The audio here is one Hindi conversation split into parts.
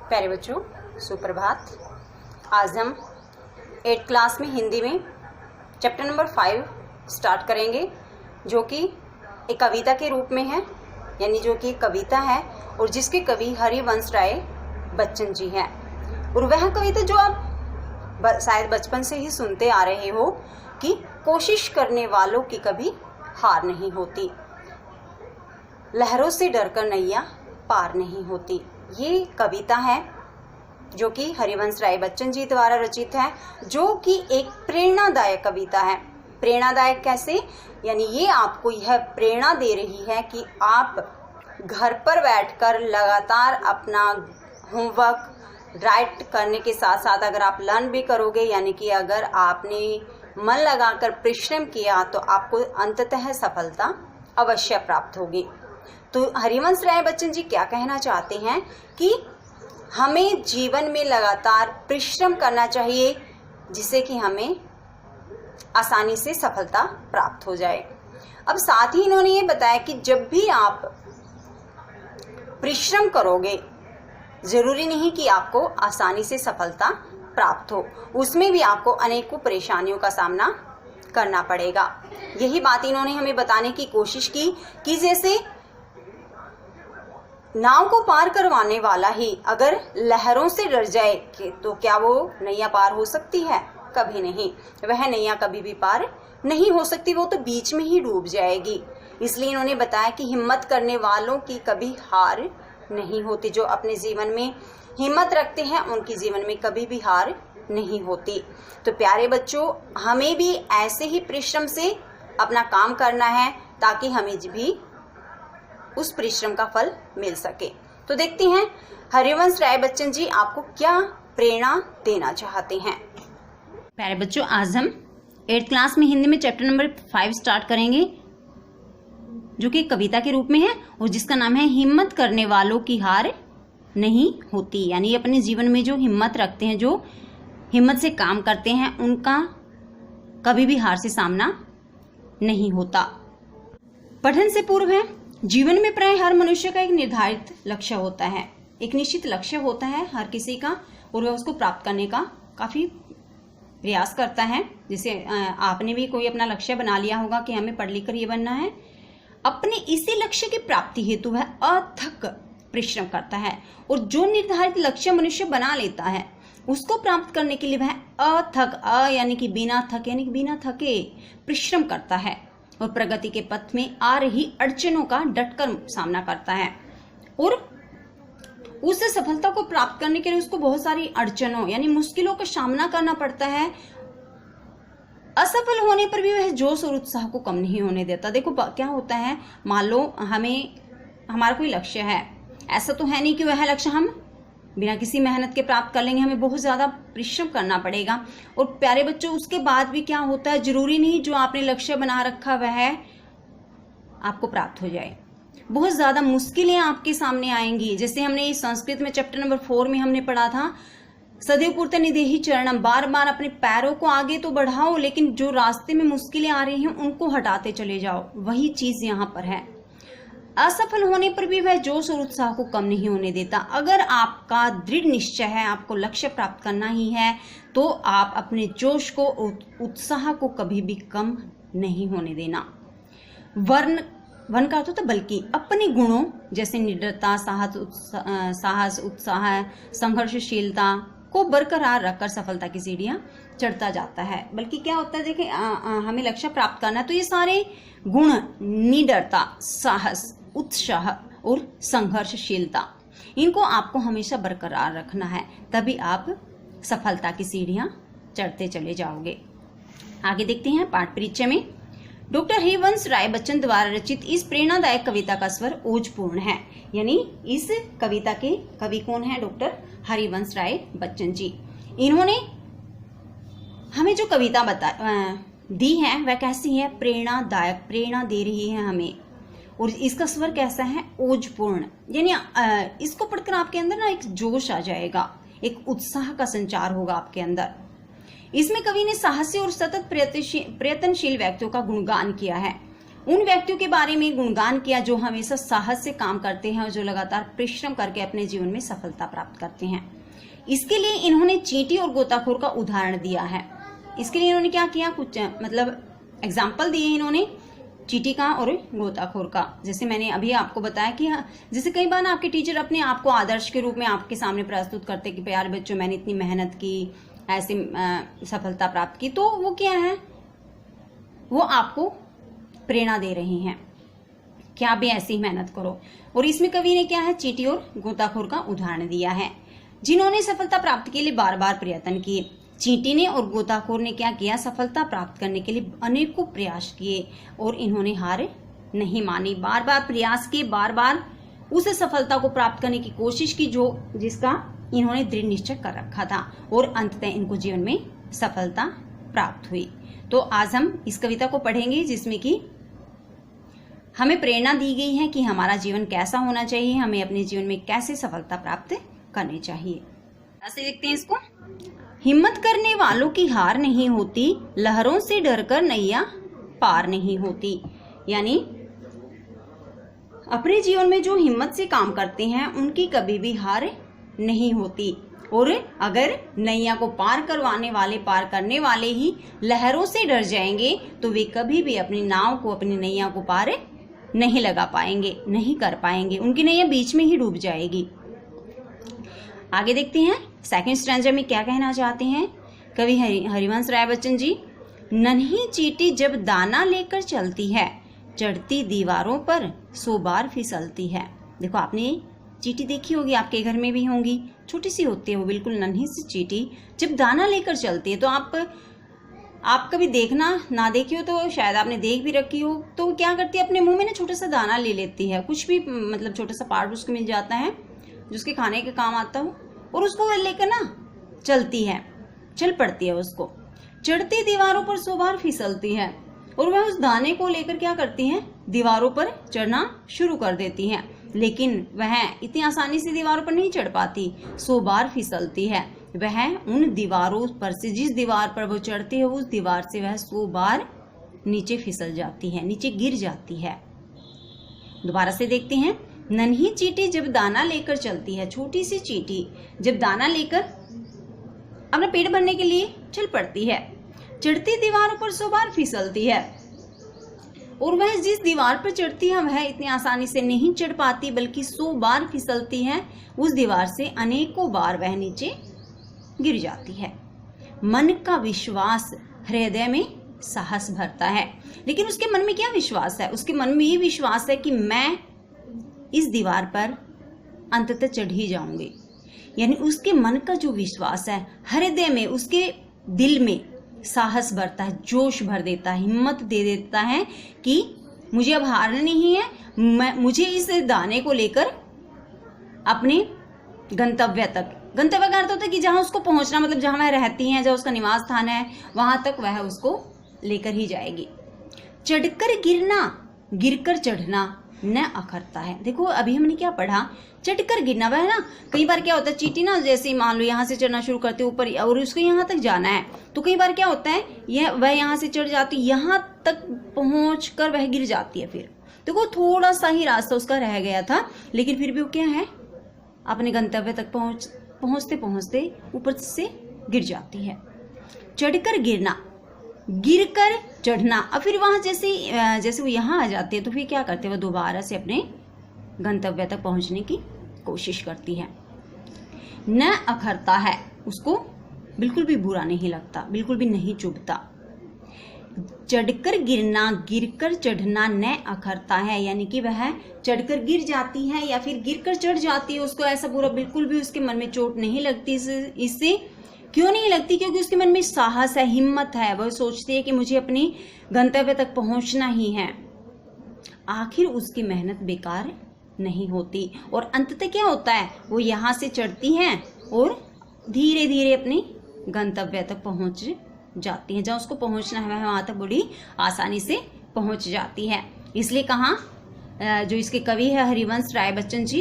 प्यारे बच्चों, सुप्रभात। आज हम 8th क्लास में हिंदी में चैप्टर नंबर 5 स्टार्ट करेंगे, जो कि एक कविता के रूप में है, यानी जो कि एक कविता है और जिसके कवि हरिवंश राय बच्चन जी हैं। और वह कविता जो आप शायद बचपन से ही सुनते आ रहे हो कि कोशिश करने वालों की कभी हार नहीं होती, लहरों से डरकर नैया पार नहीं होती। ये कविता है जो कि हरिवंश राय बच्चन जी द्वारा रचित है, जो कि एक प्रेरणादायक कविता है। प्रेरणादायक कैसे? यानी ये आपको यह प्रेरणा दे रही है कि आप घर पर बैठकर लगातार अपना होमवर्क राइट करने के साथ साथ अगर आप लर्न भी करोगे, यानी कि अगर आपने मन लगाकर परिश्रम किया तो आपको अंततः सफलता अवश्य प्राप्त होगी। तो हरिवंश राय बच्चन जी क्या कहना चाहते हैं कि हमें जीवन में लगातार परिश्रम करना चाहिए, जिससे कि हमें आसानी से सफलता प्राप्त हो जाए। अब साथ ही इन्होंने ये बताया कि जब भी आप परिश्रम करोगे, जरूरी नहीं कि आपको आसानी से सफलता प्राप्त हो, उसमें भी आपको अनेकों परेशानियों का सामना करना पड़ेगा। यही बात इन्होंने हमें बताने की कोशिश की कि जैसे नाव को पार करवाने वाला ही अगर लहरों से डर जाए तो क्या वो नैया पार हो सकती है? कभी नहीं। वह नैया कभी भी पार नहीं हो सकती, वो तो बीच में ही डूब जाएगी। इसलिए इन्होंने बताया कि हिम्मत करने वालों की कभी हार नहीं होती। जो अपने जीवन में हिम्मत रखते हैं उनकी जीवन में कभी भी हार नहीं होती। तो प्यारे बच्चों, हमें भी ऐसे ही परिश्रम से अपना काम करना है ताकि हमें भी उस परिश्रम का फल मिल सके। तो देखते हैं हरिवंश राय बच्चन जी आपको क्या प्रेरणा देना चाहते हैं। प्यारे बच्चों, आज हम 8th क्लास में हिंदी में चैप्टर नंबर 5 स्टार्ट करेंगे, जो कि कविता के रूप में है और जिसका नाम है हिम्मत करने वालों की हार नहीं होती। यानी अपने जीवन में जो हिम्मत रखते हैं, जो हिम्मत से काम करते हैं, उनका कभी भी हार से सामना नहीं होता। पठन से पूर्व है, जीवन में प्राय हर मनुष्य का एक निर्धारित लक्ष्य होता है, एक निश्चित लक्ष्य होता है हर किसी का, और वह उसको प्राप्त करने का काफी प्रयास करता है। जैसे आपने भी कोई अपना लक्ष्य बना लिया होगा कि हमें पढ़ लिख कर ये बनना है। अपने इसी लक्ष्य की प्राप्ति हेतु वह अथक परिश्रम करता है, और जो निर्धारित लक्ष्य मनुष्य बना लेता है उसको प्राप्त करने के लिए वह अथक यानी कि बिना थके यानी कि बिना थके परिश्रम करता है और प्रगति के पथ में आ रही अड़चनों का डटकर सामना करता है। और उस सफलता को प्राप्त करने के लिए उसको बहुत सारी अड़चनों यानी मुश्किलों का सामना करना पड़ता है। असफल होने पर भी वह जोश और उत्साह को कम नहीं होने देता। देखो क्या होता है, मान लो हमारा कोई लक्ष्य है, ऐसा तो है नहीं कि वह लक्ष्य हम बिना किसी मेहनत के प्राप्त कर लेंगे, हमें बहुत ज्यादा परिश्रम करना पड़ेगा। और प्यारे बच्चों, उसके बाद भी क्या होता है, जरूरी नहीं जो आपने लक्ष्य बना रखा वह आपको प्राप्त हो जाए। बहुत ज्यादा मुश्किलें आपके सामने आएंगी। जैसे हमने संस्कृत में चैप्टर नंबर 4 में हमने पढ़ा था, सदैव पूर्त निदेहि चरणम, बार बार अपने पैरों को आगे तो बढ़ाओ, लेकिन जो रास्ते में मुश्किलें आ रही हैं उनको हटाते चले जाओ। वही चीज यहाँ पर है। असफल होने पर भी वह जोश और उत्साह को कम नहीं होने देता। अगर आपका दृढ़ निश्चय है, आपको लक्ष्य प्राप्त करना ही है, तो आप अपने जोश को, उत्साह को कभी भी कम नहीं होने देना। वन का अर्थ होता बल्कि अपने गुणों जैसे निडरता, साहस, उत्साह, संघर्षशीलता को बरकरार रखकर सफलता की सीढ़ियां चढ़ता जाता है। बल्कि क्या होता है, देखिए हमें लक्ष्य प्राप्त करना है तो ये सारे गुण, निडरता, साहस, उत्साह और संघर्षशीलता, इनको आपको हमेशा बरकरार रखना है, तभी आप सफलता की सीढ़ियां चढ़ते चले जाओगे। आगे देखते हैं पाठ परिचय में। डॉक्टर हरिवंश राय बच्चन द्वारा रचित इस प्रेरणादायक कविता का स्वर ओजपूर्ण है। यानी इस कविता के कवि कौन है? डॉक्टर हरिवंश राय बच्चन जी। इन्होंने हमें जो कविता दी है वह कैसी है? प्रेरणादायक, प्रेरणा दे रही है हमें। और इसका स्वर कैसा है? ओजपूर्ण। यानी इसको पढ़कर आपके अंदर ना एक जोश आ जाएगा, एक उत्साह का संचार होगा आपके अंदर। इसमें कवि ने साहसी और सतत प्रयत्नशील व्यक्तियों का गुणगान किया है उन व्यक्तियों के बारे में गुणगान किया जो हमेशा साहस से काम करते हैं और जो लगातार परिश्रम करके अपने जीवन में सफलता प्राप्त करते हैं। इसके लिए इन्होंने चींटी और गोताखोर का उदाहरण दिया है। इसके लिए इन्होंने क्या किया, कुछ मतलब एग्जाम्पल दिए इन्होंने चींटी का और गोताखोर का। जैसे मैंने अभी आपको बताया कि जैसे कई बार आपके टीचर अपने आप को आदर्श के रूप में आपके सामने प्रस्तुत करते कि प्यारे बच्चों मैंने इतनी मेहनत की, ऐसे सफलता प्राप्त की, तो वो क्या है, वो आपको प्रेरणा दे रही हैं कि आप भी ऐसी ही मेहनत करो। और इसमें कवि ने क्या है, चींटी और गोताखोर का उदाहरण दिया है जिन्होंने सफलता प्राप्ति के लिए बार बार प्रयत्न किए। चींटी ने और गोताखोर ने क्या किया, सफलता प्राप्त करने के लिए अनेकों प्रयास किए और इन्होंने हार नहीं मानी। बार बार प्रयास किए, बार बार उस सफलता को प्राप्त करने की कोशिश की जिसका इन्होंने दृढ़ निश्चय कर रखा था और अंततः इनको जीवन में सफलता प्राप्त हुई। तो आज हम इस कविता को पढ़ेंगे जिसमें कि हमें प्रेरणा दी गई है कि हमारा जीवन कैसा होना चाहिए, हमें अपने जीवन में कैसे सफलता प्राप्त करनी चाहिए। ऐसे देखते हैं इसको। हिम्मत करने वालों की हार नहीं होती, लहरों से डरकर नैया पार नहीं होती। यानी अपने जीवन में जो हिम्मत से काम करते हैं उनकी कभी भी हार नहीं होती। और अगर नैया को पार करने वाले ही लहरों से डर जाएंगे तो वे कभी भी अपनी नाव को, अपनी नैया को पार नहीं लगा पाएंगे, नहीं कर पाएंगे, उनकी नैया बीच में ही डूब जाएगी। आगे देखते हैं सेकंड स्टैंजा में क्या कहना चाहते हैं कवि हरिवंश राय बच्चन जी। नन्ही चींटी जब दाना लेकर चलती है, चढ़ती दीवारों पर 100 बार फिसलती है। देखो आपने चींटी देखी होगी, आपके घर में भी होंगी, छोटी सी होती है वो, बिल्कुल नन्ही सी चींटी जब दाना लेकर चलती है। तो आप कभी देखना ना देखी हो तो शायद आपने देख भी रखी हो, तो क्या करती है, अपने मुंह में ना छोटा सा दाना ले लेती है, कुछ भी मतलब छोटा सा पार्ट उसको मिल जाता है जो उसके खाने के काम आता हो, और उसको लेकर ना चलती है, चल पड़ती है। उसको चढ़ती दीवारों पर 100 बार फिसलती है और वह उस दाने को लेकर क्या करती हैं, दीवारों पर चढ़ना शुरू कर देती हैं। लेकिन वह इतनी आसानी से दीवारों पर नहीं चढ़ पाती, 100 बार फिसलती है। वह उन दीवारों पर से, जिस दीवार पर वो चढ़ती है उस दीवार से वह 100 बार नीचे फिसल जाती है, नीचे गिर जाती है। दोबारा से देखते हैं। नन्ही चींटी जब दाना लेकर चलती है, छोटी सी चींटी जब दाना लेकर अपना पेट भरने के लिए चल पड़ती है, चढ़ती दीवारों पर 100 बार फिसलती है और वह जिस दीवार पर चढ़ती है वह इतनी आसानी से नहीं चढ़ पाती, बल्कि 100 बार फिसलती है। उस दीवार से अनेकों बार वह नीचे गिर जाती है। मन का विश्वास हृदय में साहस भरता है। लेकिन उसके मन में क्या विश्वास है, उसके मन में ये विश्वास है कि मैं इस दीवार पर अंततः चढ़ ही जाऊंगी। यानी उसके मन का जो विश्वास है, हृदय में, उसके दिल में साहस भरता है, जोश भर देता है, हिम्मत दे देता है कि मुझे अब हारना नहीं है, मुझे इस दाने को लेकर अपने गंतव्य का अर्थ होता है कि जहां उसको पहुंचना, मतलब जहां वह रहती हैं, जहां उसका निवास स्थान है, वहां तक वह उसको लेकर ही जाएगी। चढ़कर गिरना, गिरकर चढ़ना न अखरता है। देखो अभी हमने क्या पढ़ा, चढ़कर गिरना। वह ना कई बार क्या होता है, चींटी ना जैसे मान लो यहाँ से चढ़ना शुरू करते ऊपर और उसको यहाँ तक जाना है, तो कई बार क्या होता है, वह यहाँ से चढ़ जाती, यहाँ तक पहुंचकर वह गिर जाती है। फिर देखो थोड़ा सा ही रास्ता उसका रह गया था, लेकिन फिर भी वो क्या है, अपने गंतव्य तक पहुंचते पहुंचते ऊपर से गिर जाती है। चढ़कर गिरना, गिरकर चढ़ना। अब फिर वहां जैसे वो यहाँ आ जाती है तो फिर क्या करते हैं, वो दोबारा से अपने गंतव्य तक पहुंचने की कोशिश करती है। न अखरता है, उसको बिल्कुल भी बुरा नहीं लगता, बिल्कुल भी नहीं चुभता। चढ़कर गिरना, गिरकर चढ़ना न अखरता है, यानी कि वह चढ़कर गिर जाती है या फिर गिरकर चढ़ जाती है, उसको ऐसा बुरा बिल्कुल भी उसके मन में चोट नहीं लगती। इससे क्यों नहीं लगती, क्योंकि उसके मन में साहस है, हिम्मत है, वह सोचती है कि मुझे अपनी गंतव्य तक पहुंचना ही है। आखिर उसकी मेहनत बेकार नहीं होती और अंततः क्या होता है, वो यहाँ से चढ़ती हैं और धीरे धीरे अपने गंतव्य तक पहुंच जाती है। जहाँ उसको पहुंचना है वह वहां तक बड़ी आसानी से पहुंच जाती है। इसलिए कहा जो इसके कवि है हरिवंश राय बच्चन जी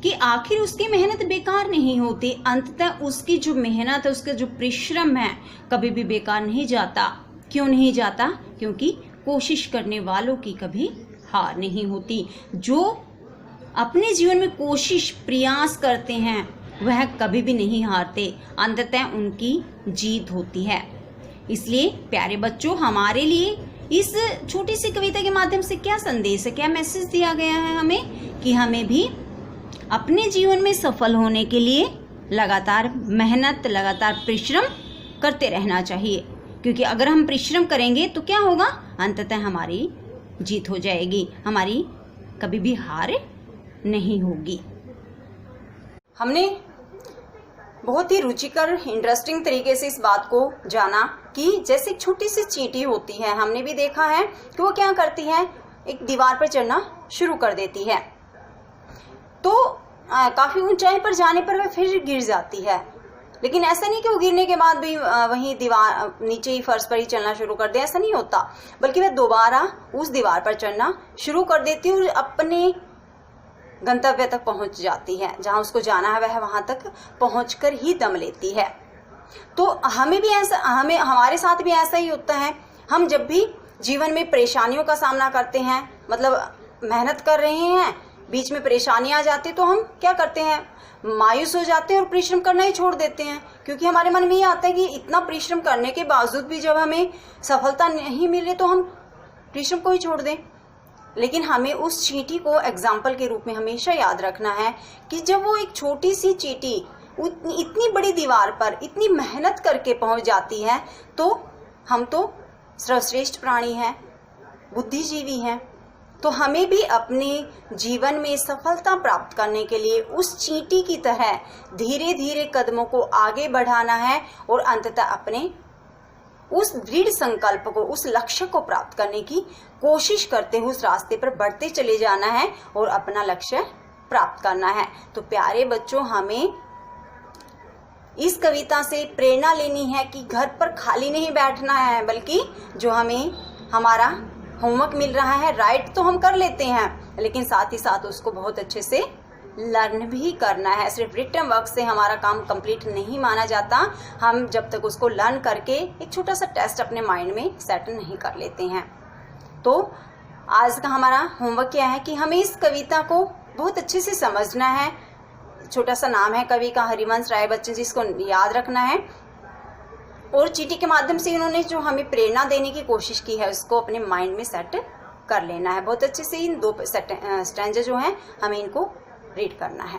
कि आखिर उसकी मेहनत बेकार नहीं होती, अंततः उसकी जो मेहनत है, उसका जो परिश्रम है कभी भी बेकार नहीं जाता। क्यों नहीं जाता, क्योंकि कोशिश करने वालों की कभी हार नहीं होती। जो अपने जीवन में कोशिश प्रयास करते हैं वह कभी भी नहीं हारते, अंततः उनकी जीत होती है। इसलिए प्यारे बच्चों, हमारे लिए इस छोटी सी कविता के माध्यम से क्या संदेश है, क्या मैसेज दिया गया है हमें कि हमें भी अपने जीवन में सफल होने के लिए लगातार मेहनत, लगातार परिश्रम करते रहना चाहिए। क्योंकि अगर हम परिश्रम करेंगे तो क्या होगा, अंततः हमारी जीत हो जाएगी, हमारी कभी भी हार नहीं होगी। हमने बहुत ही रुचिकर, इंटरेस्टिंग तरीके से इस बात को जाना कि जैसे एक छोटी सी चींटी होती है, हमने भी देखा है कि वो क्या करती है, एक दीवार पर चढ़ना शुरू कर देती है। तो काफी ऊंचाई पर जाने पर वह फिर गिर जाती है, लेकिन ऐसा नहीं कि वो गिरने के बाद भी वहीं दीवार नीचे ही फर्श पर ही चलना शुरू कर दे, ऐसा नहीं होता, बल्कि वह दोबारा उस दीवार पर चढ़ना शुरू कर देती है और अपने गंतव्य तक पहुंच जाती है। जहां उसको जाना है वह वहां तक पहुंचकर ही दम लेती है। तो हमें भी ऐसा, हमारे साथ भी ऐसा ही होता है। हम जब भी जीवन में परेशानियों का सामना करते हैं, मतलब मेहनत कर रहे हैं, बीच में परेशानी आ जाती है, तो हम क्या करते हैं, मायूस हो जाते हैं और परिश्रम करना ही छोड़ देते हैं। क्योंकि हमारे मन में ये आता है कि इतना परिश्रम करने के बावजूद भी जब हमें सफलता नहीं मिले तो हम परिश्रम को ही छोड़ दें। लेकिन हमें उस चींटी को एग्जाम्पल के रूप में हमेशा याद रखना है कि जब वो एक छोटी सी चींटी इतनी बड़ी दीवार पर इतनी मेहनत करके पहुंच जाती है, तो हम तो सर्वश्रेष्ठ प्राणी हैं, बुद्धिजीवी हैं। तो हमें भी अपने जीवन में सफलता प्राप्त करने के लिए उस चींटी की तरह धीरे धीरे कदमों को आगे बढ़ाना है और अंततः अपने उस दृढ़ संकल्प को, उस लक्ष्य को प्राप्त करने की कोशिश करते हुए उस रास्ते पर बढ़ते चले जाना है और अपना लक्ष्य प्राप्त करना है। तो प्यारे बच्चों, हमें इस कविता से प्रेरणा लेनी है कि घर पर खाली नहीं बैठना है, बल्कि जो हमें हमारा होमवर्क मिल रहा है, राइट तो हम कर लेते हैं, लेकिन साथ ही साथ उसको बहुत अच्छे से लर्न भी करना है। सिर्फ रिटन वर्क से हमारा काम कंप्लीट नहीं माना जाता, हम जब तक उसको लर्न करके एक छोटा सा टेस्ट अपने माइंड में सेट नहीं कर लेते हैं। तो आज का हमारा होमवर्क क्या है कि हमें इस कविता को बहुत अच्छे से समझना है। छोटा सा नाम है कवि का, हरिवंश राय बच्चन जी, इसको याद रखना है। और चींटी के माध्यम से इन्होंने जो हमें प्रेरणा देने की कोशिश की है उसको अपने माइंड में सेट कर लेना है। बहुत अच्छे से इन दो स्टैंजा जो हैं हमें इनको रीड करना है।